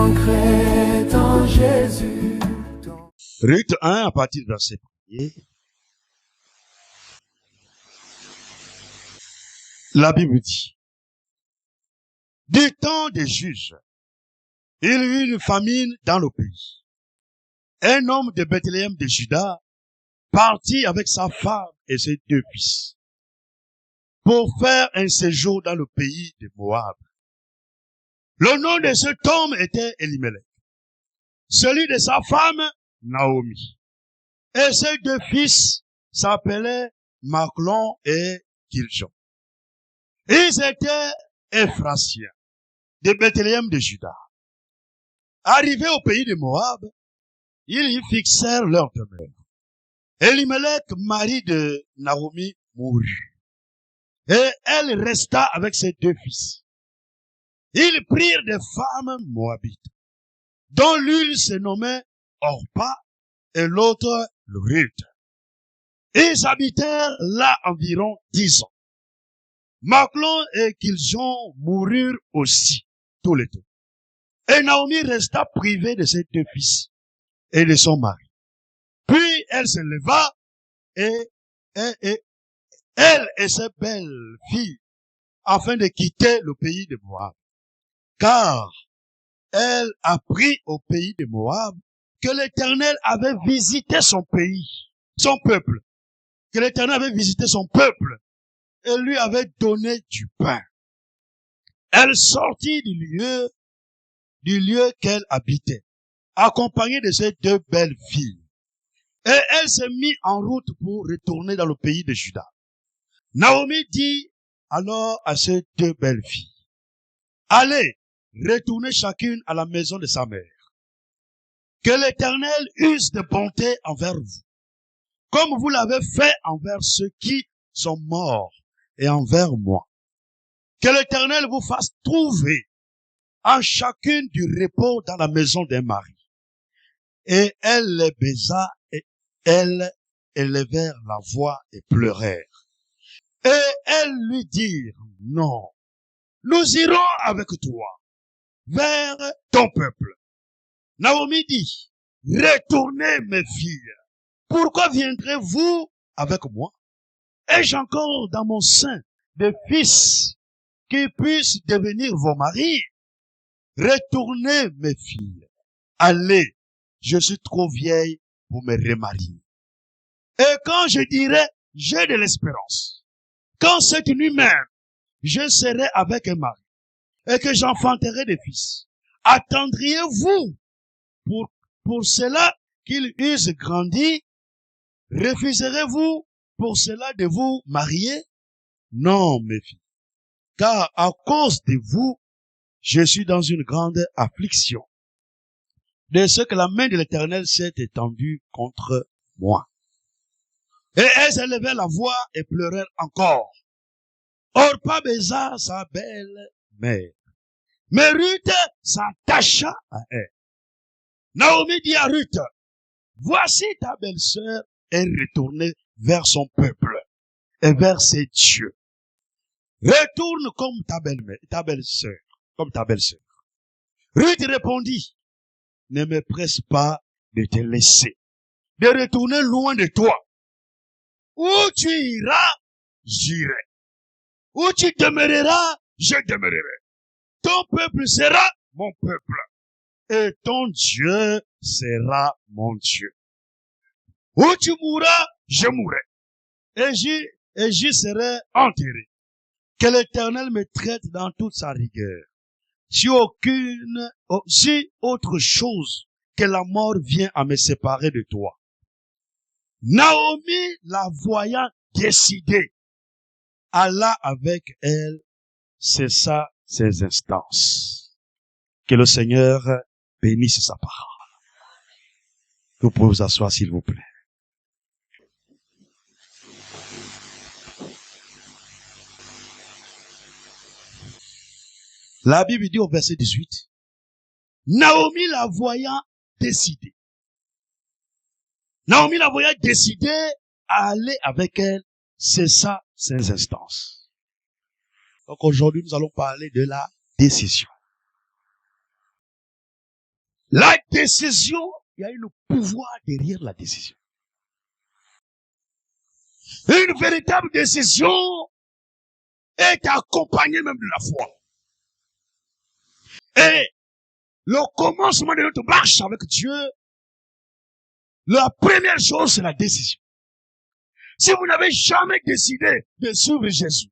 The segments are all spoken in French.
vaincrai en Jésus. Ruth 1, à partir du verset 1er. La Bible dit, du temps des juges, il y eut une famine dans le pays. Un homme de Bethléem de Juda partit avec sa femme et ses 2 fils pour faire un séjour dans le pays de Moab. Le nom de cet homme était Elimelech, celui de sa femme Naomi. Et ses 2 fils s'appelaient Machlon et Kiljon. Ils étaient Ephrasiens, de Bethléem de Juda. Arrivés au pays de Moab, ils y fixèrent leur demeure. Elimelech, mari de Naomi, mourut. Et elle resta avec ses 2 fils. Ils prirent des femmes moabites, dont l'une se nommait Orpa et l'autre Ruth. Ils habitèrent là environ 10 ans. Machlon et Kiljon moururent aussi, tous les 2. Et Naomi resta privée de ses 2 fils et de son mari. Puis elle se leva et elle et ses belles filles afin de quitter le pays de Moab. Car elle apprit au pays de Moab que l'Éternel avait visité son pays, son peuple. Que l'Éternel avait visité son peuple et lui avait donné du pain. Elle sortit du lieu qu'elle habitait, accompagnée de ses 2 belles filles. Et elle se mit en route pour retourner dans le pays de Juda. Naomi dit alors à ses 2 belles filles, allez, retournez chacune à la maison de sa mère. Que l'Éternel use de bonté envers vous, comme vous l'avez fait envers ceux qui sont morts et envers moi. Que l'Éternel vous fasse trouver en chacune du repos dans la maison d'un mari. Et elle les baisa et elles élevèrent la voix et pleurèrent. Et elles lui dirent, non, nous irons avec toi vers ton peuple. Naomi dit, retournez mes filles, pourquoi viendrez-vous avec moi? Ai-je encore dans mon sein des fils qui puissent devenir vos maris? Retournez mes filles, allez, je suis trop vieille pour me remarier. Et quand je dirai, j'ai de l'espérance, quand cette nuit même, je serai avec un mari, et que j'enfanterai des fils, attendriez-vous pour cela qu'ils eussent grandi? Refuserez-vous pour cela de vous marier? Non, mes filles, car à cause de vous, je suis dans une grande affliction, de ce que la main de l'Éternel s'est étendue contre moi. Et elles élevèrent la voix et pleurèrent encore. Orpa baisa sa belle-mère, mais Ruth s'attacha à elle. Naomi dit à Ruth, voici ta belle-sœur est retournée vers son peuple et vers ses dieux. Retourne comme ta belle-mère, ta belle-sœur, comme ta belle-sœur. Ruth répondit, ne me presse pas de te laisser, de retourner loin de toi. Où tu iras, j'irai. Où tu demeureras, je demeurerai. Ton peuple sera mon peuple, et ton Dieu sera mon Dieu. Où tu mourras, je mourrai, et j'y serai enterré. Que l'Éternel me traite dans toute sa rigueur. Si autre chose que la mort vient à me séparer de toi. Naomi, la voyant décidée, alla avec elle, cessa ses instances. Que le Seigneur bénisse sa parole. Vous pouvez vous asseoir s'il vous plaît. La Bible dit au verset 18, Naomi la voyant décidée. Naomi la voyant décidée à aller avec elle, cessa ses instances. Donc aujourd'hui, nous allons parler de la décision. La décision, il y a un pouvoir derrière la décision. Une véritable décision est accompagnée même de la foi. Et le commencement de notre marche avec Dieu, la première chose, c'est la décision. Si vous n'avez jamais décidé de suivre Jésus,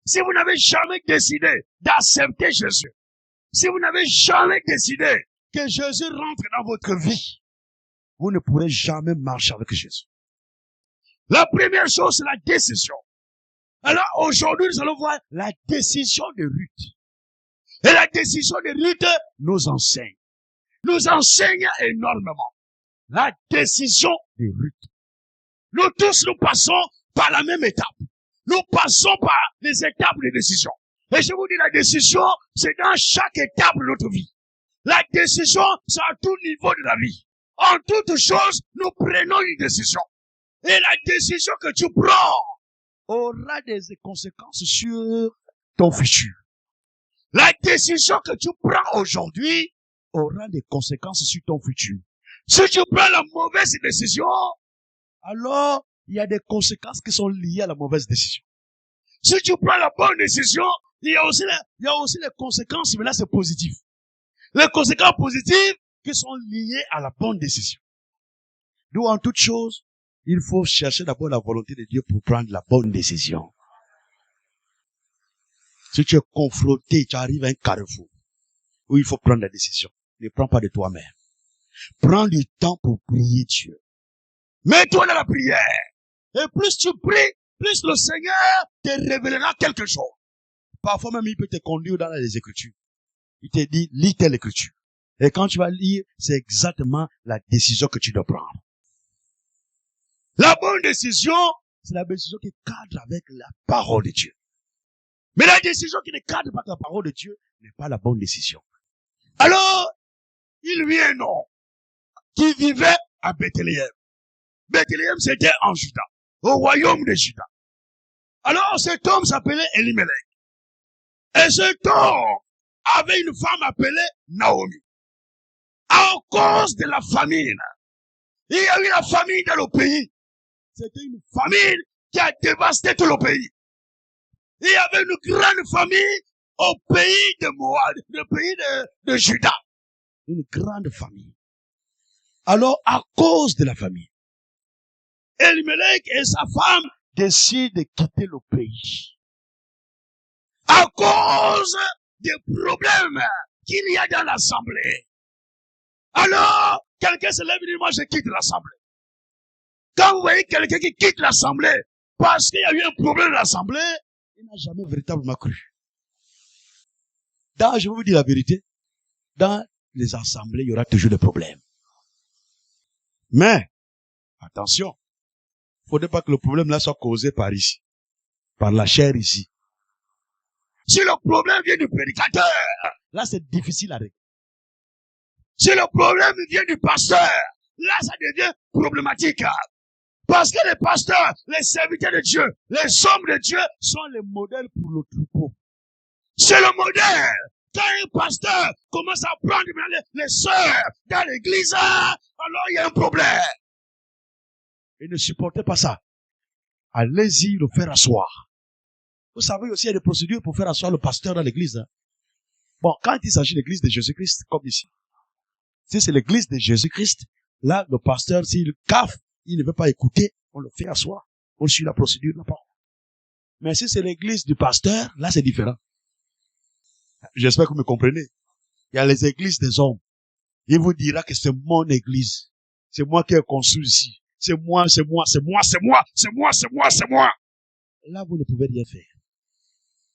si vous n'avez jamais décidé d'accepter Jésus, si vous n'avez jamais décidé que Jésus rentre dans votre vie, vous ne pourrez jamais marcher avec Jésus. La première chose, c'est la décision. Alors aujourd'hui, nous allons voir la décision de Ruth. Et la décision de Ruth nous enseigne énormément. La décision de Ruth. Nous tous, nous passons par la même étape. Nous passons par les étapes de décision. Et je vous dis, la décision, c'est dans chaque étape de notre vie. La décision, c'est à tout niveau de la vie. En toute chose, nous prenons une décision. Et la décision que tu prends aura des conséquences sur ton futur. La décision que tu prends aujourd'hui aura des conséquences sur ton futur. Si tu prends la mauvaise décision, alors il y a des conséquences qui sont liées à la mauvaise décision. Si tu prends la bonne décision, il y a aussi les conséquences, mais là c'est positif. Les conséquences positives qui sont liées à la bonne décision. Donc en toute chose, il faut chercher d'abord la volonté de Dieu pour prendre la bonne décision. Si tu es confronté, tu arrives à un carrefour où il faut prendre la décision. Ne prends pas de toi-même. Prends du temps pour prier Dieu. Mets-toi dans la prière. Et plus tu pries, plus le Seigneur te révélera quelque chose. Parfois même, il peut te conduire dans les Écritures. Il te dit, lis telle Écriture. Et quand tu vas lire, c'est exactement la décision que tu dois prendre. La bonne décision, c'est la décision qui cadre avec la parole de Dieu. Mais la décision qui ne cadre pas avec la parole de Dieu n'est pas la bonne décision. Alors, il y a un homme qui vivait à Bethléem. Bethléem, c'était en Juda, au royaume de Juda. Alors, cet homme s'appelait Elimelech. Et cet homme avait une femme appelée Naomi. À cause de la famine, il y a eu la famine dans le pays. C'était une famine qui a dévasté tout le pays. Il y avait une grande famine au pays de Moab, le pays de Juda. Une grande famine. Alors, à cause de la famine, Elimelech et sa femme décident de quitter le pays. À cause des problèmes qu'il y a dans l'assemblée. Alors, quelqu'un se lève et dit, moi je quitte l'assemblée. Quand vous voyez quelqu'un qui quitte l'assemblée parce qu'il y a eu un problème dans l'assemblée, il n'a jamais véritablement cru. Je vais vous dire la vérité, dans les assemblées, il y aura toujours des problèmes. Mais, attention, il ne faudrait pas que le problème là soit causé par ici, par la chair ici. Si le problème vient du prédicateur, là c'est difficile à régler. Si le problème vient du pasteur, là ça devient problématique. Parce que les pasteurs, les serviteurs de Dieu, les hommes de Dieu sont les modèles pour le troupeau. C'est le modèle. Quand un pasteur commence à prendre les sœurs dans l'église, alors il y a un problème. Et ne supportez pas ça. Allez-y le faire asseoir. Vous savez aussi, il y a des procédures pour faire asseoir le pasteur dans l'église. Bon, quand il s'agit de l'église de Jésus-Christ, comme ici, si c'est l'église de Jésus-Christ, là, le pasteur, s'il caffe, il ne veut pas écouter, on le fait asseoir. On suit la procédure là-bas. Mais si c'est l'église du pasteur, là, c'est différent. J'espère que vous me comprenez. Il y a les églises des hommes. Il vous dira que c'est mon église. C'est moi qui ai construit ici. C'est moi, c'est moi, c'est moi, c'est moi, c'est moi, c'est moi, c'est moi. Là, vous ne pouvez rien faire.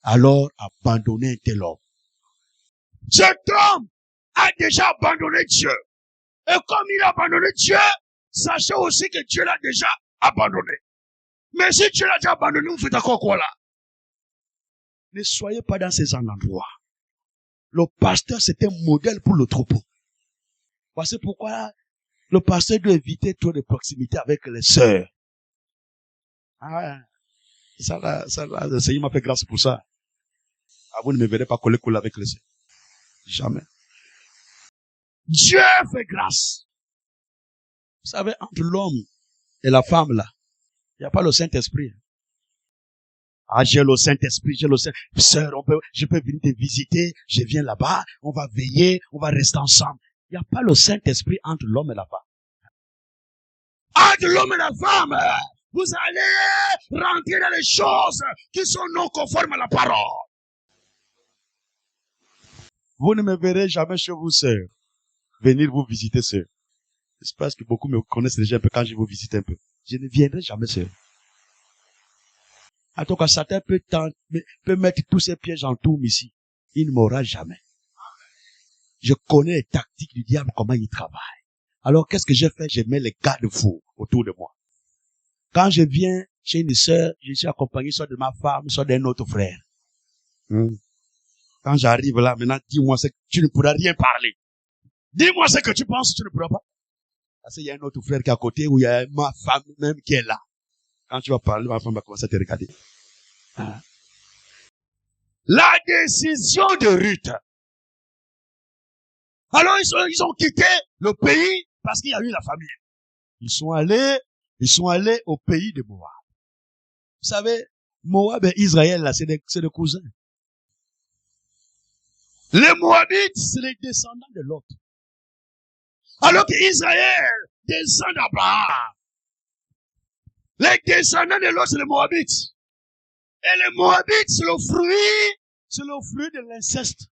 Alors, abandonnez un tel homme. Cet homme a déjà abandonné Dieu. Et comme il a abandonné Dieu, sachez aussi que Dieu l'a déjà abandonné. Mais si Dieu l'a déjà abandonné, vous faites encore quoi là? Ne soyez pas dans ces endroits. Le pasteur, c'est un modèle pour le troupeau. Voici pourquoi le pasteur doit éviter trop de proximité avec les sœurs. Ah, ça là, le Seigneur m'a fait grâce pour ça. Ah, vous ne me verrez pas coller avec les sœurs. Jamais. Dieu fait grâce. Vous savez, entre l'homme et la femme, là, il n'y a pas le Saint-Esprit. Ah, j'ai le Saint-Esprit, j'ai le Saint-Esprit. Sœur, je peux venir te visiter, je viens là-bas, on va veiller, on va rester ensemble. Il n'y a pas le Saint-Esprit entre l'homme et la femme. Entre l'homme et la femme, vous allez rentrer dans les choses qui sont non conformes à la parole. Vous ne me verrez jamais chez vous, sœur. Venir vous visiter, sœur. J'espère que beaucoup me connaissent déjà un peu quand je vous visite un peu. Je ne viendrai jamais, sœur. En tout cas, Satan peut mettre tous ses pièges en tourme ici. Il ne m'aura jamais. Je connais les tactiques du diable, comment il travaille. Alors, qu'est-ce que j'ai fait? Je mets les garde-fous autour de moi. Quand je viens chez une sœur, je suis accompagné soit de ma femme, soit d'un autre frère. Quand j'arrive là, maintenant, dis-moi ce que tu ne pourras rien parler. Dis-moi ce que tu penses, tu ne pourras pas. Parce qu'il y a un autre frère qui est à côté, où il y a ma femme même qui est là. Quand tu vas parler, ma femme va commencer à te regarder. La décision de Ruth. Alors, ils ont quitté le pays parce qu'il y a eu la famine. Ils sont allés au pays de Moab. Vous savez, Moab et Israël, là, c'est des cousins. Les Moabites, c'est les descendants de Lot. Alors qu'Israël descend d'Abraham. Les descendants de Lot, c'est les Moabites. Et les Moabites, c'est le fruit de l'inceste.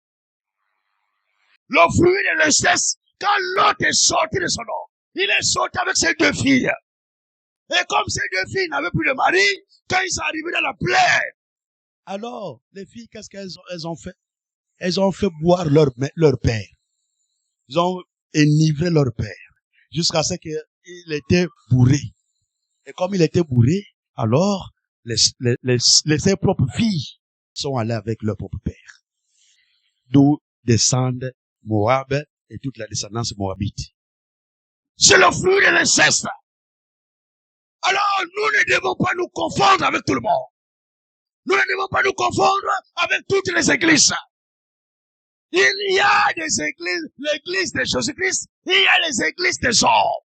Le fruit de l'inceste, quand Lot est sorti de son homme, il est sorti avec ses 2 filles. Et comme ces 2 filles n'avaient plus de mari, quand ils sont arrivés dans la plaine, alors, les filles, qu'est-ce qu'elles ont fait? Elles ont fait boire leur père. Ils ont enivré leur père. Jusqu'à ce qu'il était bourré. Et comme il était bourré, alors, ses propres filles sont allées avec leur propre père. D'où descendent Moab et toute la descendance moabite. C'est le fruit de l'inceste. Alors, nous ne devons pas nous confondre avec tout le monde. Nous ne devons pas nous confondre avec toutes les églises. Il y a des églises, l'église de Jésus-Christ, il y a les églises des hommes.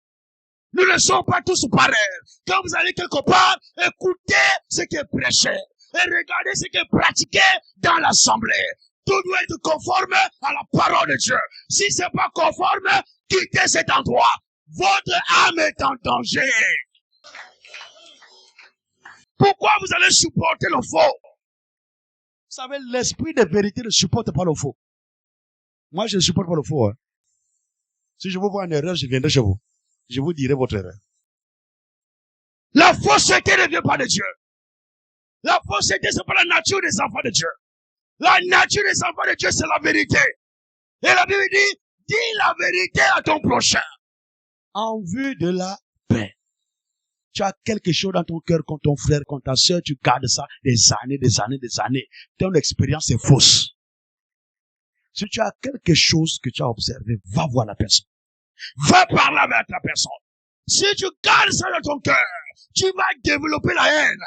Nous ne sommes pas tous pareils. Quand vous allez quelque part, écoutez ce qui est prêché et regardez ce qui est pratiqué dans l'assemblée. Tout doit être conforme à la parole de Dieu. Si c'est pas conforme, quittez cet endroit. Votre âme est en danger. Pourquoi vous allez supporter le faux? Vous savez, l'esprit de vérité ne supporte pas le faux. Moi, je ne supporte pas le faux. Hein. Si je vous vois en erreur, je viendrai chez vous. Je vous dirai votre erreur. La fausseté ne vient pas de Dieu. La fausseté, c'est pas la nature des enfants de Dieu. La nature des enfants de Dieu, c'est la vérité. Et la Bible dit, dis la vérité à ton prochain. En vue de la paix. Tu as quelque chose dans ton cœur contre ton frère, contre ta soeur, tu gardes ça des années. Ton expérience est fausse. Si tu as quelque chose que tu as observé, va voir la personne. Va parler avec la personne. Si tu gardes ça dans ton cœur, tu vas développer la haine.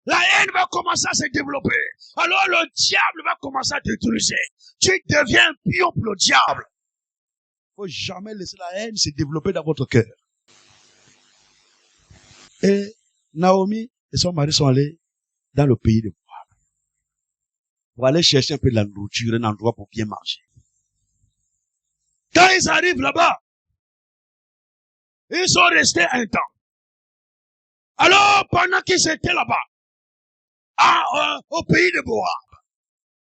La haine va commencer à se développer. Alors le diable va commencer à t'utiliser. Tu deviens un pion pour le diable. Il ne faut jamais laisser la haine se développer dans votre cœur. Et Naomi et son mari sont allés dans le pays de Moab pour aller chercher un peu de la nourriture, un endroit pour bien manger. Quand ils arrivent là-bas, ils sont restés un temps. Alors, pendant qu'ils étaient là-bas, au pays de Moab,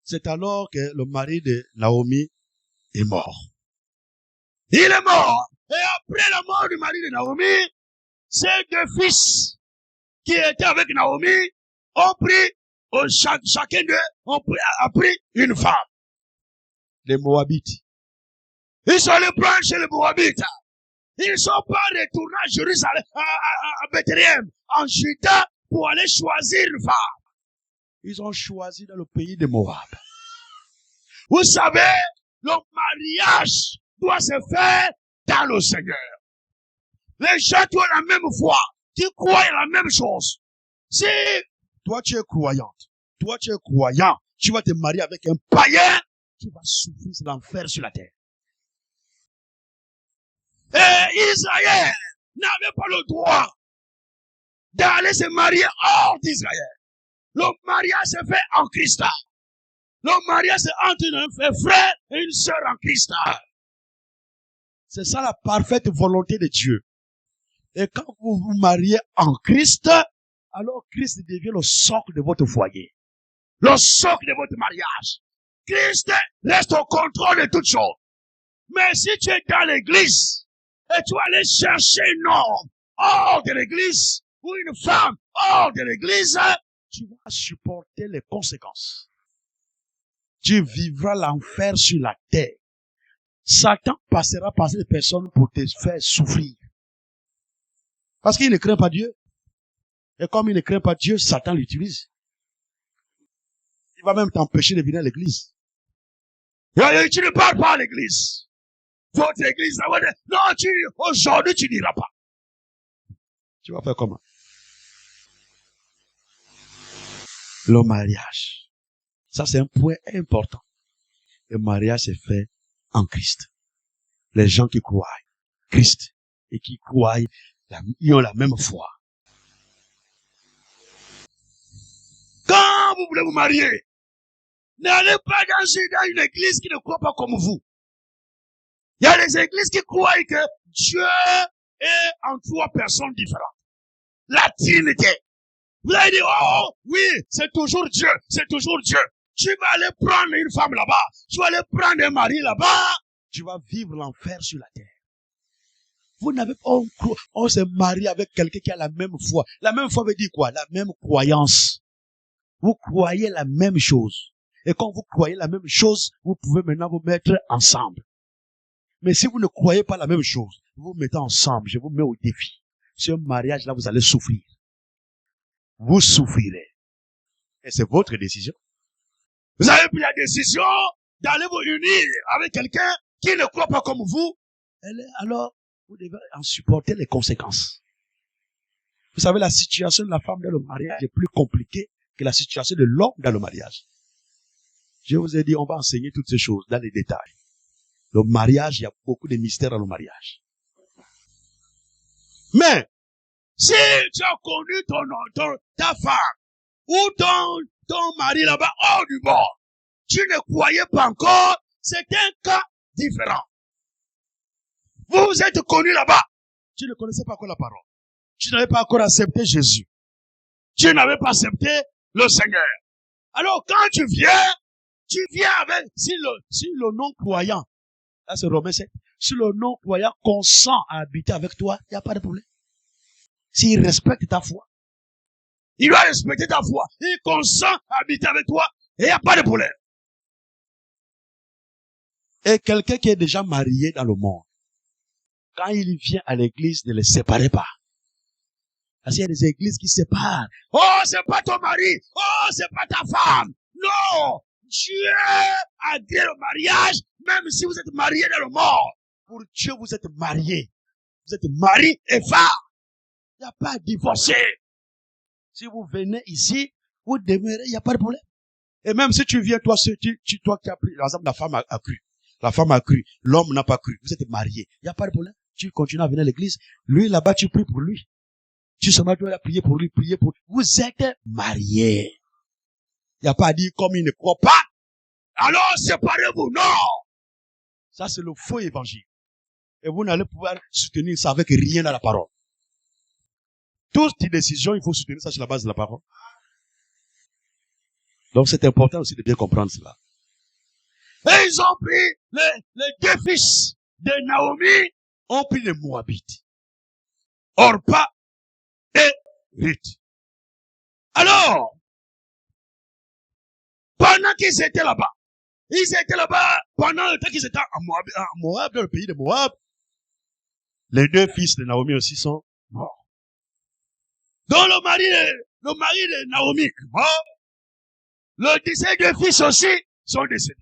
c'est alors que le mari de Naomi est mort. Il est mort. Et après la mort du mari de Naomi, ces 2 fils qui étaient avec Naomi ont pris, chacun d'eux a pris une femme. Les Moabites. Ils sont allés prendre chez les Moabites. Ils ne sont pas retournés à Jérusalem, à Bethléem, en Juda, pour aller choisir une femme. Ils ont choisi dans le pays de Moab. Vous savez, le mariage doit se faire dans le Seigneur. Les gens qui ont la même foi, qui croient à la même chose. Si toi tu es croyante, toi tu es croyant, tu vas te marier avec un païen, tu vas souffrir l'enfer sur la terre. Et Israël n'avait pas le droit d'aller se marier hors d'Israël. Le mariage se fait en Christ. Le mariage c'est entre un frère et une sœur en Christ. C'est ça la parfaite volonté de Dieu. Et quand vous vous mariez en Christ, alors Christ devient le socle de votre foyer. Le socle de votre mariage. Christ reste au contrôle de toutes choses. Mais si tu es dans l'église, et tu vas aller chercher un homme hors de l'église, ou une femme hors de l'église, tu vas supporter les conséquences. Tu vivras l'enfer sur la terre. Satan passera par ces personnes pour te faire souffrir. Parce qu'il ne craint pas Dieu. Et comme il ne craint pas Dieu, Satan l'utilise. Il va même t'empêcher de venir à l'église. Tu ne parles pas à l'église. Votre église, non, aujourd'hui tu n'iras pas. Tu vas faire comment? Le mariage. Ça, c'est un point important. Le mariage s'est fait en Christ. Les gens qui croient Christ et qui croient, ils ont la même foi. Quand vous voulez vous marier, n'allez pas dans une église qui ne croit pas comme vous. Il y a des églises qui croient que Dieu est en trois personnes différentes. La Trinité. Vous allez dire, oh, oui, c'est toujours Dieu, c'est toujours Dieu. Tu vas aller prendre une femme là-bas, tu vas aller prendre un mari là-bas, tu vas vivre l'enfer sur la terre. Vous n'avez pas, on se marie avec quelqu'un qui a la même foi. La même foi veut dire quoi? La même croyance. Vous croyez la même chose. Et quand vous croyez la même chose, vous pouvez maintenant vous mettre ensemble. Mais si vous ne croyez pas la même chose, vous vous mettez ensemble, je vous mets au défi. Ce mariage-là, vous allez souffrir. Vous souffrirez. Et c'est votre décision. Vous avez pris la décision d'aller vous unir avec quelqu'un qui ne croit pas comme vous. Alors, vous devez en supporter les conséquences. Vous savez, la situation de la femme dans le mariage est plus compliquée que la situation de l'homme dans le mariage. Je vous ai dit, on va enseigner toutes ces choses dans les détails. Le mariage, il y a beaucoup de mystères dans le mariage. Mais, si tu as connu ta femme ou ton mari là-bas hors du bord, tu ne croyais pas encore, c'est un cas différent. Vous vous êtes connus là-bas, tu ne connaissais pas encore la parole. Tu n'avais pas encore accepté Jésus. Tu n'avais pas accepté le Seigneur. Alors quand tu viens avec, si le non-croyant, là c'est Romains 7, si le non-croyant consent à habiter avec toi, il n'y a pas de problème. S'il respecte ta foi, il doit respecter ta foi. Il consent à habiter avec toi et il n'y a pas de problème. Et quelqu'un qui est déjà marié dans le monde, quand il vient à l'église, ne les séparez pas. Parce qu'il y a des églises qui séparent. Oh, c'est pas ton mari. Oh, c'est pas ta femme. Non. Dieu a créé le mariage, même si vous êtes mariés dans le monde. Pour Dieu, vous êtes mariés. Vous êtes mari et femme. Il n'y a pas à divorcer. Si vous venez ici, vous demeurez, il n'y a pas de problème. Et même si tu viens, toi qui as pris, par exemple, la femme a cru. La femme a cru. L'homme n'a pas cru. Vous êtes mariés. Il n'y a pas de problème. Tu continues à venir à l'église. Lui, là-bas, tu pries pour lui. Tu seulement dois prier pour lui, prier pour lui. Vous êtes mariés. Il n'y a pas à dire comme il ne croit pas. Alors, séparez-vous. Non. Ça, c'est le faux évangile. Et vous n'allez pouvoir soutenir ça avec rien dans la parole. Toutes les décisions, il faut soutenir ça sur la base de la parole. Donc, c'est important aussi de bien comprendre cela. Et ils ont pris les deux fils de Naomi, ont pris les Moabites. Orpa et Ruth. Alors, pendant qu'ils étaient là-bas, pendant le temps qu'ils étaient à Moab, dans le pays de Moab, les deux fils de Naomi aussi sont morts. Donc le mari de Naomi est mort. Ces deux fils aussi sont décédés.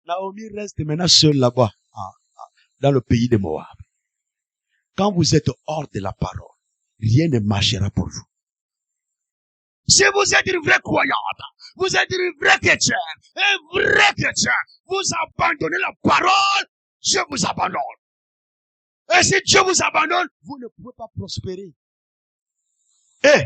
Naomi reste maintenant seule là-bas, dans le pays de Moab. Quand vous êtes hors de la parole, rien ne marchera pour vous. Si vous êtes une vraie croyante, vous êtes une vraie chrétienne, un vrai chrétien, vous abandonnez la parole, je vous abandonne. Et si Dieu vous abandonne, vous ne pouvez pas prospérer. Et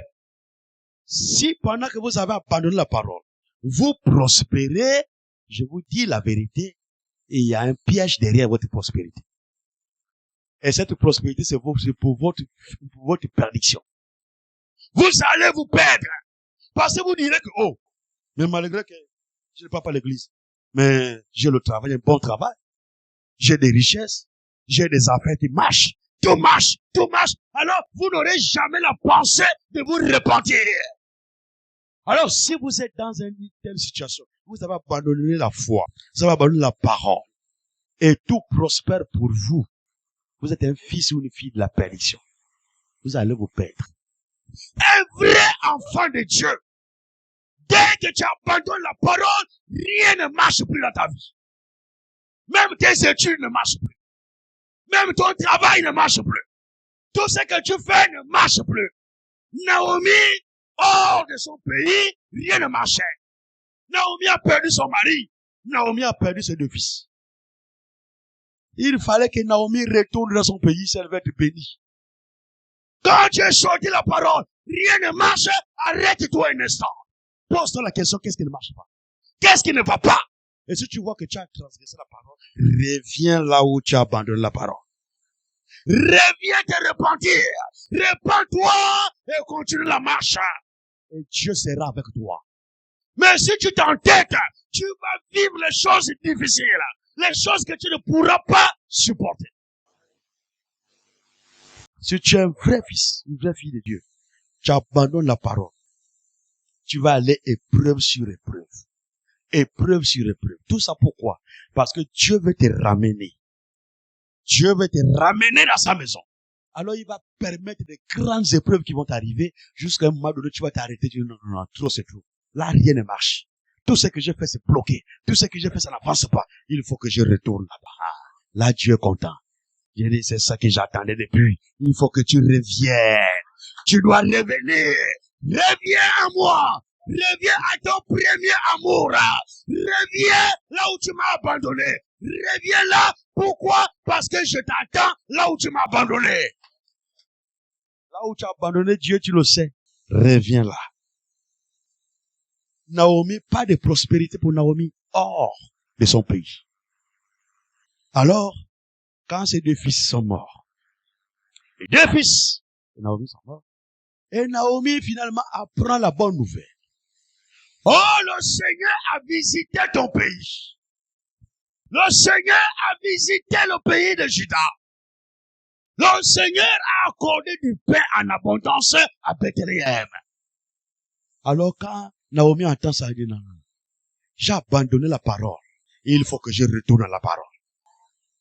si pendant que vous avez abandonné la parole, vous prospérez, je vous dis la vérité, il y a un piège derrière votre prospérité. Et cette prospérité, c'est pour votre perdition. Vous allez vous perdre. Parce que vous direz que, oh, mais malgré que je ne pars pas à l'église, mais j'ai le travail, un bon travail. J'ai des richesses, j'ai des affaires qui marchent. Tout marche, tout marche. Alors, vous n'aurez jamais la pensée de vous repentir. Alors, si vous êtes dans une telle situation, vous avez abandonné la foi, vous avez abandonné la parole, et tout prospère pour vous. Vous êtes un fils ou une fille de la perdition. Vous allez vous perdre. Un vrai enfant de Dieu, dès que tu abandonnes la parole, rien ne marche plus dans ta vie. Même tes études ne marchent plus. Même ton travail ne marche plus. Tout ce que tu fais ne marche plus. Naomi, hors de son pays, rien ne marchait. Naomi a perdu son mari. Naomi a perdu ses deux fils. Il fallait que Naomi retourne dans son pays si elle veut être bénie. Quand tu as choisi la parole, rien ne marche, arrête-toi un instant. Pose-toi la question, qu'est-ce qui ne marche pas? Qu'est-ce qui ne va pas? Et si tu vois que tu as transgressé la parole, reviens là où tu as abandonné la parole. Reviens te repentir. Repends-toi et continue la marche. Et Dieu sera avec toi. Mais si tu t'entêtes, tu vas vivre les choses difficiles. Les choses que tu ne pourras pas supporter. Si tu es un vrai fils, une vraie fille de Dieu, tu abandonnes la parole. Tu vas aller épreuve sur épreuve. Épreuve sur épreuve. Tout ça pourquoi? Parce que Dieu veut te ramener. Dieu veut te ramener dans sa maison. Alors il va permettre de grandes épreuves qui vont t'arriver jusqu'à un moment donné, tu vas t'arrêter. Tu dis non, non, non, trop c'est trop. Là, rien ne marche. Tout ce que j'ai fait, c'est bloqué. Tout ce que j'ai fait, ça n'avance pas. Il faut que je retourne là-bas. Là, Dieu est content. J'ai dit, c'est ça que j'attendais depuis. Il faut que tu reviennes. Tu dois revenir. Reviens à moi. Reviens à ton premier amour. Reviens là où tu m'as abandonné. Reviens là. Pourquoi? Parce que je t'attends là où tu m'as abandonné. Là où tu as abandonné Dieu, tu le sais. Reviens là. Naomi, pas de prospérité pour Naomi hors de son pays. Alors, quand ces deux fils sont morts, les deux fils de Naomi sont morts, et Naomi finalement apprend la bonne nouvelle. Oh, le Seigneur a visité ton pays. Le Seigneur a visité le pays de Juda. Le Seigneur a accordé du pain en abondance à Bethléem. Alors quand Naomi entend ça, elle dit non, non. J'ai abandonné la parole. Il faut que je retourne à la parole.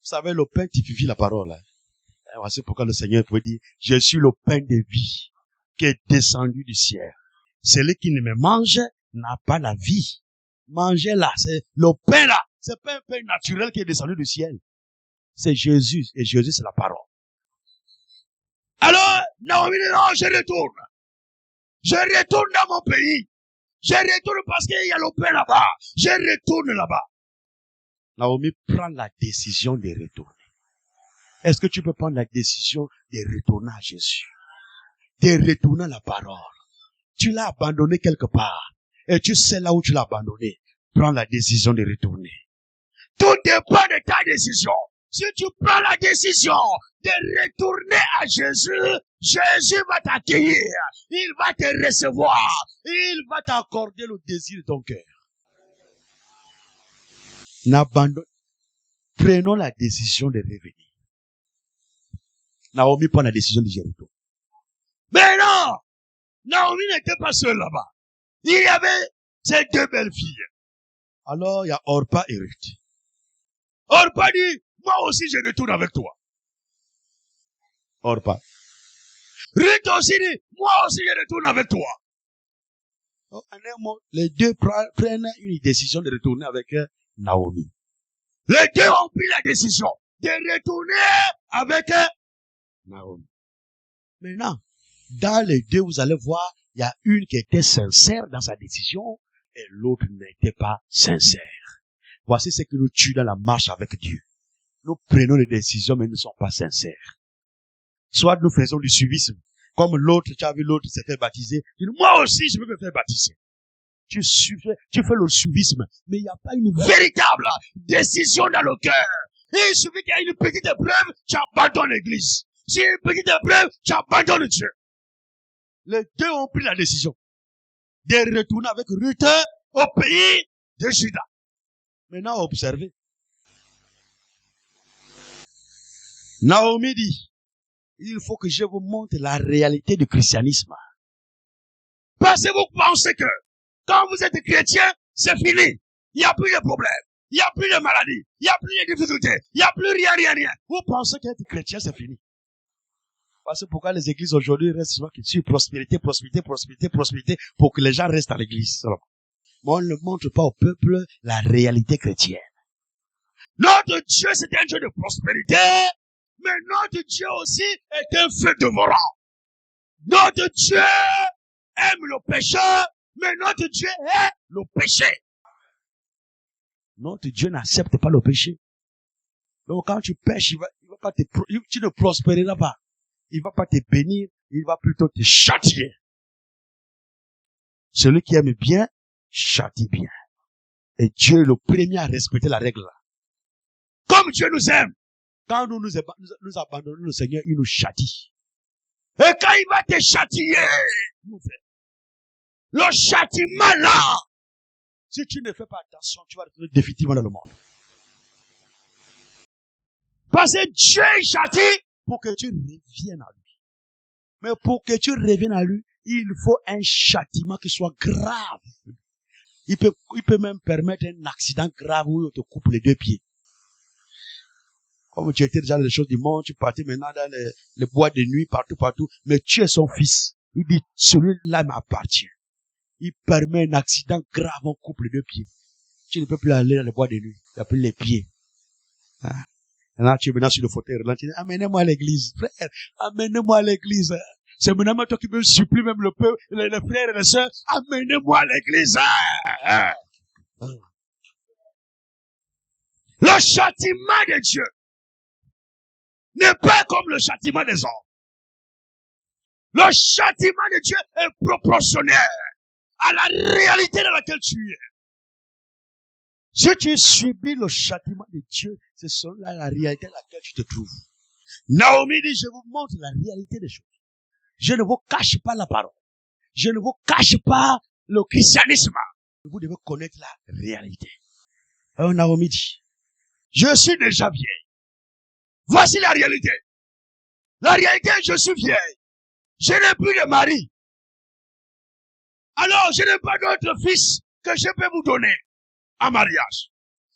Vous savez, le pain typifie la parole. Voici pourquoi le Seigneur pouvait dire, je suis le pain de vie qui est descendu du ciel. Celui qui ne me mange n'a pas la vie. Mangez-la. C'est le pain là. C'est pas un pain naturel qui est descendu du ciel. C'est Jésus. Et Jésus, c'est la parole. Alors, Naomi dit, non, je retourne. Je retourne dans mon pays. Je retourne parce qu'il y a le pain là-bas. Je retourne là-bas. Naomi prend la décision de retourner. Est-ce que tu peux prendre la décision de retourner à Jésus? De retourner à la parole. Tu l'as abandonné quelque part. Et tu sais là où tu l'as abandonné. Prends la décision de retourner. Tout dépend de ta décision. Si tu prends la décision de retourner à Jésus, Jésus va t'accueillir. Il va te recevoir. Il va t'accorder le désir de ton cœur. Prenons la décision de revenir. Naomi prend la décision de retourner. Mais non! Naomi n'était pas seule là-bas. Il y avait ces deux belles filles. Alors, il y a Orpa et Ruth. Orpa dit, moi aussi je retourne avec toi. Orpa. Ruth aussi dit, moi aussi je retourne avec toi. En un mot, les deux prennent une décision de retourner avec Naomi. Les deux ont pris la décision de retourner avec Naomi. Maintenant, dans les deux, vous allez voir, il y a une qui était sincère dans sa décision et l'autre n'était pas sincère. Voici ce qui nous tue dans la marche avec Dieu. nous prenons des décisions, mais nous ne sommes pas sincères. Soit nous faisons du suivisme. Comme l'autre, tu as vu l'autre s'est fait baptiser. Tu dis, moi aussi, je veux me faire baptiser. Tu fais le suivisme, mais il n'y a pas une véritable décision dans le cœur. Et il suffit qu'il y ait une petite épreuve, tu abandonnes l'église. S'il y a une petite épreuve, tu abandonnes Dieu. Les deux ont pris la décision de retourner avec Ruth au pays de Juda. Maintenant, observez. Naomi dit, il faut que je vous montre la réalité du christianisme. Parce que vous pensez que quand vous êtes chrétien, c'est fini. Il n'y a plus de problèmes. Il n'y a plus de maladies. Il n'y a plus de difficultés. Il n'y a plus rien. Vous pensez qu'être chrétien, c'est fini. Parce que pourquoi les églises aujourd'hui restent sur prospérité, pour que les gens restent à l'église. Mais on ne montre pas au peuple la réalité chrétienne. Notre Dieu, c'est un Dieu de prospérité, mais notre Dieu aussi est un feu dévorant. Notre Dieu aime le pécheur, mais notre Dieu est le péché. Notre Dieu n'accepte pas le péché. Donc quand tu pêches, il va pas tu ne prospéreras pas. Il va pas te bénir, il va plutôt te châtier. Celui qui aime bien, châtie bien. Et Dieu est le premier à respecter la règle là. Comme Dieu nous aime, quand nous abandonnons le Seigneur, il nous châtie. Et quand il va te châtier, le châtiment là, si tu ne fais pas attention, tu vas retourner définitivement dans le monde. Parce que Dieu châtie pour que tu reviennes à lui. Mais pour que tu reviennes à lui, il faut un châtiment qui soit grave. Il peut même permettre un accident grave où il te coupe les deux pieds. Comme tu étais déjà dans les choses du monde, tu partais maintenant dans les bois de nuit, partout, mais tu es son fils. Il dit, celui-là m'appartient. Il permet un accident grave, on coupe les deux pieds. Tu ne peux plus aller dans les bois de nuit. Tu n'as plus les pieds. Hein? Là, tu es maintenant sur le fauteuil, là, tu dis, amenez-moi à l'église, frère, amenez-moi à l'église. C'est maintenant toi qui me supplie même le peuple, les frères et les sœurs, amenez-moi à l'église. Le châtiment de Dieu n'est pas comme le châtiment des hommes. Le châtiment de Dieu est proportionnel à la réalité dans laquelle tu es. Si tu subis le châtiment de Dieu, c'est selon la réalité dans laquelle tu te trouves. Naomi dit, je vous montre la réalité des choses. Je ne vous cache pas la parole. Je ne vous cache pas le christianisme. Vous devez connaître la réalité. Alors Naomi dit, je suis déjà vieille. Voici la réalité. La réalité, je suis vieille. Je n'ai plus de mari. Alors, je n'ai pas d'autre fils que je peux vous donner en mariage.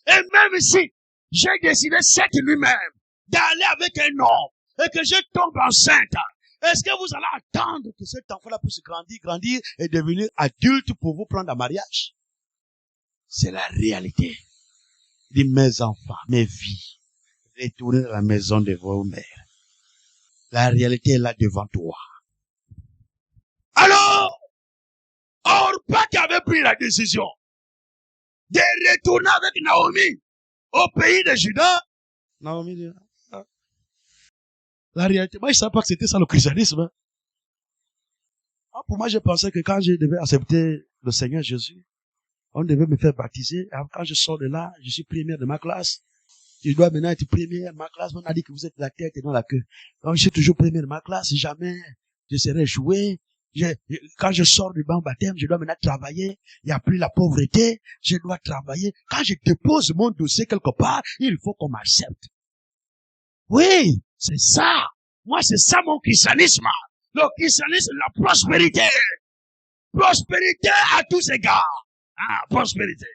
Et même si j'ai décidé cette nuit même d'aller avec un homme et que je tombe enceinte, est-ce que vous allez attendre que cet enfant-là puisse grandir et devenir adulte pour vous prendre en mariage? C'est la réalité. Il dit, mes enfants, mes vies, retournez à la maison de vos mères. La réalité est là devant toi. Alors, Orpa qui avait pris la décision de retourner avec Naomi au pays de Juda. Naomi dit, la réalité, moi je ne savais pas que c'était ça le christianisme. Pour moi, je pensais que quand je devais accepter le Seigneur Jésus, on devait me faire baptiser. Quand je sors de là, je suis première de ma classe. Je dois maintenant être première de ma classe. On a dit que vous êtes la tête et non la queue. Donc je suis toujours première de ma classe. Jamais je serai échoué. Quand je sors du banc baptême, je dois maintenant travailler. Il n'y a plus la pauvreté. Je dois travailler. Quand je dépose mon dossier quelque part, il faut qu'on m'accepte. Oui, c'est ça. Moi, c'est ça mon christianisme. Le christianisme, la prospérité. Prospérité à tous égards. Prospérité.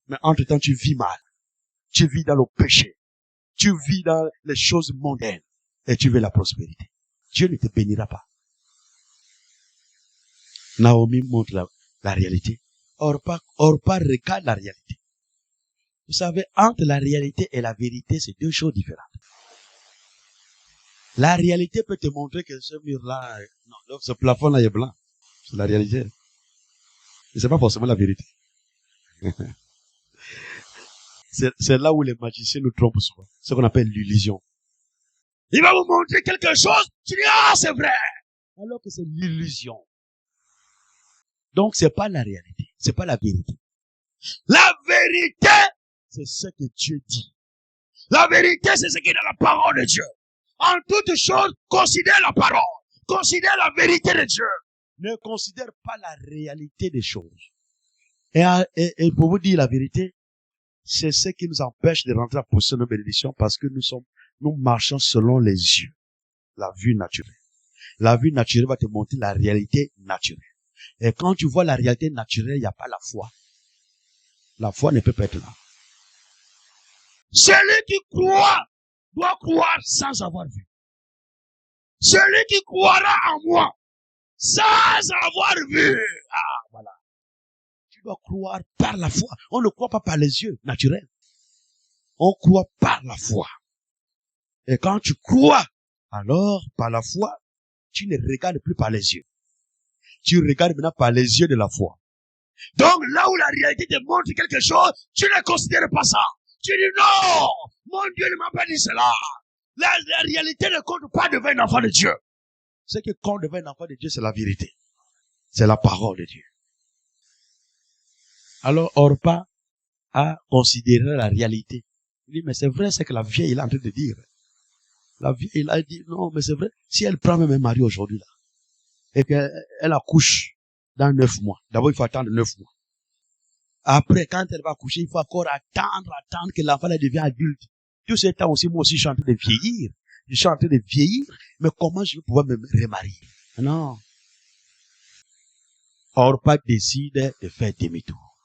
Mais entre-temps, tu vis mal. Tu vis dans le péché. Tu vis dans les choses mondaines. Et tu veux la prospérité. Dieu ne te bénira pas. Naomi montre la réalité. Orpa regarde la réalité. Vous savez, entre la réalité et la vérité, c'est deux choses différentes. La réalité peut te montrer que ce mur-là, non, ce plafond-là est blanc. C'est la réalité. Et c'est pas forcément la vérité. C'est là où les magiciens nous trompent souvent. Ce qu'on appelle l'illusion. Il va vous montrer quelque chose, tu dis, ah, c'est vrai. Alors que c'est l'illusion. Donc, c'est pas la réalité. C'est pas la vérité. La vérité, c'est ce que Dieu dit. La vérité, c'est ce qui est dans la parole de Dieu. En toute chose, considère la parole. Considère la vérité de Dieu. Ne considère pas la réalité des choses. Et pour vous dire la vérité, c'est ce qui nous empêche de rentrer à possession de nos bénédictions parce que nous marchons selon les yeux. La vue naturelle. La vue naturelle va te montrer la réalité naturelle. Et quand tu vois la réalité naturelle, il n'y a pas la foi. La foi ne peut pas être là. Celui qui croit doit croire sans avoir vu. Celui qui croira en moi sans avoir vu. Ah, voilà. Tu dois croire par la foi. On ne croit pas par les yeux naturels. On croit par la foi. Et quand tu crois, alors par la foi, tu ne regardes plus par les yeux. Tu regardes maintenant par les yeux de la foi. Donc là où la réalité te montre quelque chose, tu ne considères pas ça. Tu dis non, mon Dieu ne m'a pas dit cela. La réalité ne compte pas devant un enfant de Dieu. Ce qui compte devant un enfant de Dieu, c'est la vérité. C'est la parole de Dieu. Alors Orpa a considéré la réalité. Il dit, mais c'est vrai, c'est que la vieille est en train de dire. La vieille, il a dit, non, mais c'est vrai. Si elle prend même un mari aujourd'hui, là, et qu'elle accouche dans 9 mois. D'abord, il faut attendre 9 mois. Après, quand elle va accoucher, il faut encore attendre que l'enfant devienne adulte. Tout ce temps aussi, moi aussi, je suis en train de vieillir. Je suis en train de vieillir, mais comment je vais pouvoir me remarier? Non. Orpa décide de faire demi-tour.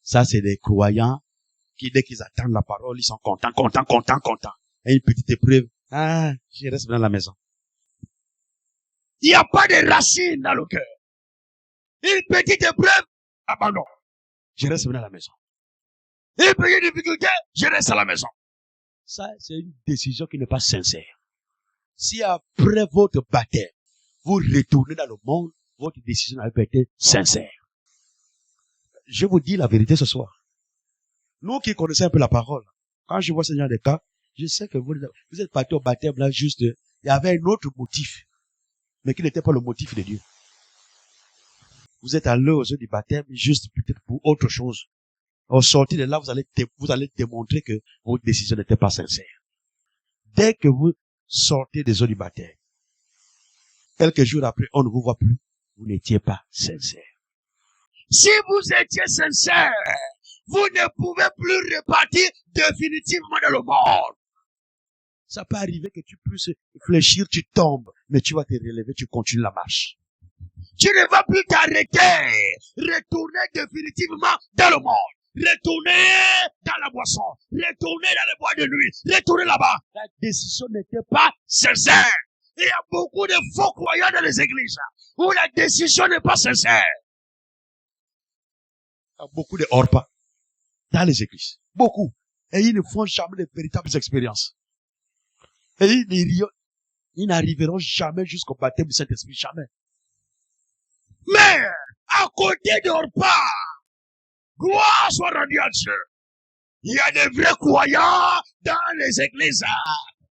Ça, c'est des croyants qui, dès qu'ils attendent la parole, ils sont contents. Et une petite épreuve. Ah, je reste dans la maison. Il n'y a pas de racines dans le cœur. Une petite épreuve, abandon. Je reste dans la maison. Une petite difficulté, je reste à la maison. Ça, c'est une décision qui n'est pas sincère. Si après votre baptême, vous retournez dans le monde, votre décision n'a pas été sincère. Je vous dis la vérité ce soir. Nous qui connaissons un peu la parole, quand je vois ce genre de cas, je sais que vous êtes partis au baptême là juste, il y avait un autre motif, mais qui n'était pas le motif de Dieu. Vous êtes allé aux yeux du baptême juste peut-être pour autre chose. Au sortir de là, vous allez démontrer que votre décision n'était pas sincère. Dès que vous sortez des eaux du baptême, quelques jours après, on ne vous voit plus, vous n'étiez pas sincère. Si vous étiez sincère, vous ne pouvez plus repartir définitivement dans le monde. Ça peut arriver que tu puisses fléchir, tu tombes, mais tu vas te relever, tu continues la marche. Tu ne vas plus t'arrêter. Retourner définitivement dans le monde. Retourner dans la boisson. Retourner dans les bois de nuit. Retourner là-bas. La décision n'était pas sincère. Il y a beaucoup de faux croyants dans les églises où la décision n'est pas sincère. Il y a beaucoup de hors-pas dans les églises. Beaucoup. Et ils ne font jamais de véritables expériences. Et ils n'arriveront jamais jusqu'au baptême du Saint-Esprit. Jamais. Mais, à côté de Orpa, gloire soit rendue à Dieu. Il y a des vrais croyants dans les églises.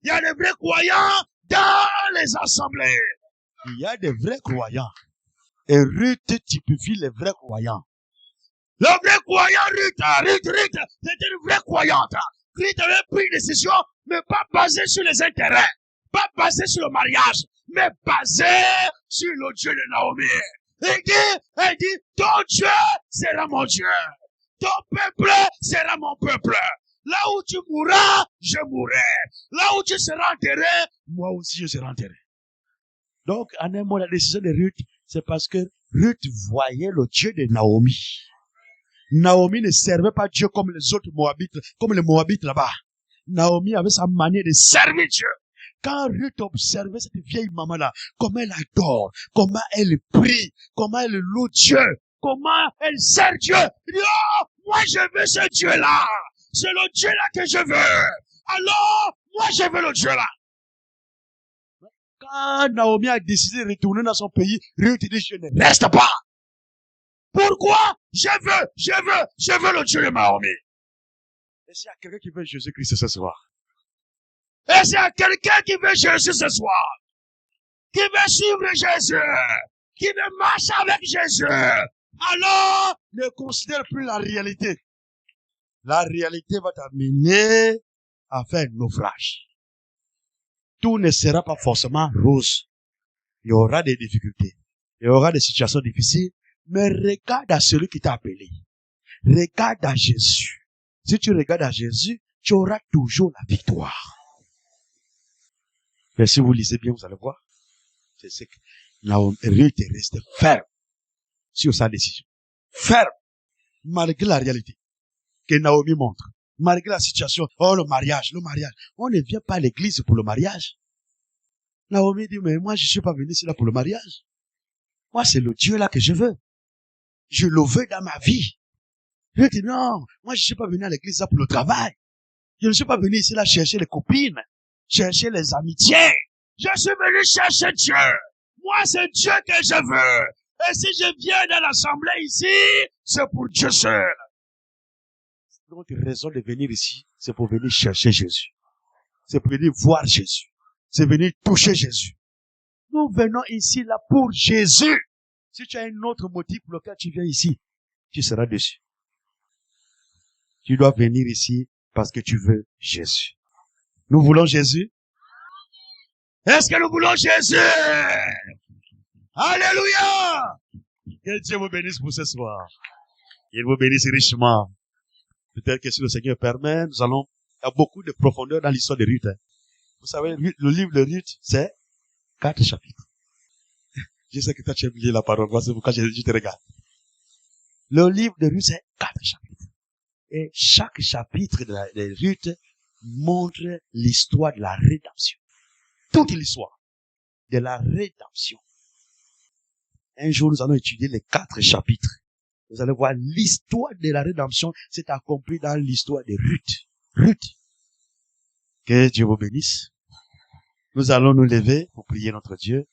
Il y a des vrais croyants dans les assemblées. Il y a des vrais croyants. Et Ruth typifie les vrais croyants. Le vrai croyant, Ruth, c'était une vraie croyante. Ruth avait pris une décision, mais pas basée sur les intérêts, pas basée sur le mariage, mais basée sur le Dieu de Naomi. Elle dit, ton Dieu sera mon Dieu. Ton peuple sera mon peuple. Là où tu mourras, je mourrai. Là où tu seras enterré, moi aussi je serai enterré. Donc, en un mot, la décision de Ruth, c'est parce que Ruth voyait le Dieu de Naomi. Naomi ne servait pas Dieu comme les autres Moabites, comme les Moabites là-bas. Naomi avait sa manière de servir Dieu. Quand Ruth observait cette vieille maman-là, comment elle adore, comment elle prie, comment elle loue Dieu, comment elle sert Dieu. Elle dit, oh, moi je veux ce Dieu-là. C'est le Dieu-là que je veux. Alors, moi je veux le Dieu-là. Quand Naomi a décidé de retourner dans son pays, Ruth dit, je ne reste pas. Pourquoi? Je veux le Dieu de Naomi. Est-ce qu'il y a quelqu'un qui veut Jésus-Christ ce soir? Est-ce qu'il y a quelqu'un qui veut Jésus ce soir? Qui veut suivre Jésus? Qui veut marcher avec Jésus? Alors, ne considère plus la réalité. La réalité va t'amener à faire un naufrage. Tout ne sera pas forcément rose. Il y aura des difficultés. Il y aura des situations difficiles. Mais regarde à celui qui t'a appelé. Regarde à Jésus. Si tu regardes à Jésus, tu auras toujours la victoire. Mais si vous lisez bien, vous allez voir. C'est que Ruth est restée ferme sur sa décision. Ferme. Malgré la réalité que Naomi montre. Malgré la situation. Oh, le mariage. On ne vient pas à l'église pour le mariage. Naomi dit, mais moi, je ne suis pas venu ici là pour le mariage. Moi, c'est le Dieu là que je veux. Je le veux dans ma vie. Je dis, non, moi, je ne suis pas venu à l'église là pour le travail. Je ne suis pas venu ici là chercher les copines, chercher les amitiés. Je suis venu chercher Dieu. Moi, c'est Dieu que je veux. Et si je viens dans l'assemblée ici, c'est pour Dieu seul. Notre raison de venir ici, c'est pour venir chercher Jésus. C'est pour venir voir Jésus. C'est venir toucher Jésus. Nous venons ici là pour Jésus. Si tu as un autre motif pour lequel tu viens ici, tu seras déçu. Tu dois venir ici parce que tu veux Jésus. Nous voulons Jésus? Est-ce que nous voulons Jésus? Alléluia! Que Dieu vous bénisse pour ce soir. Il vous bénisse richement. Peut-être que si le Seigneur permet, il y a beaucoup de profondeur dans l'histoire de Ruth. Vous savez, le livre de Ruth, c'est 4 chapitres. Je sais que toi, tu aimes lire la parole. C'est pourquoi je te regarde. Le livre de Ruth, c'est 4 chapitres. Et chaque chapitre de Ruth montre l'histoire de la rédemption. Toute l'histoire de la rédemption. Un jour, nous allons étudier les 4 chapitres. Vous allez voir l'histoire de la rédemption s'est accomplie dans l'histoire de Ruth. Ruth. Que Dieu vous bénisse. Nous allons nous lever pour prier notre Dieu.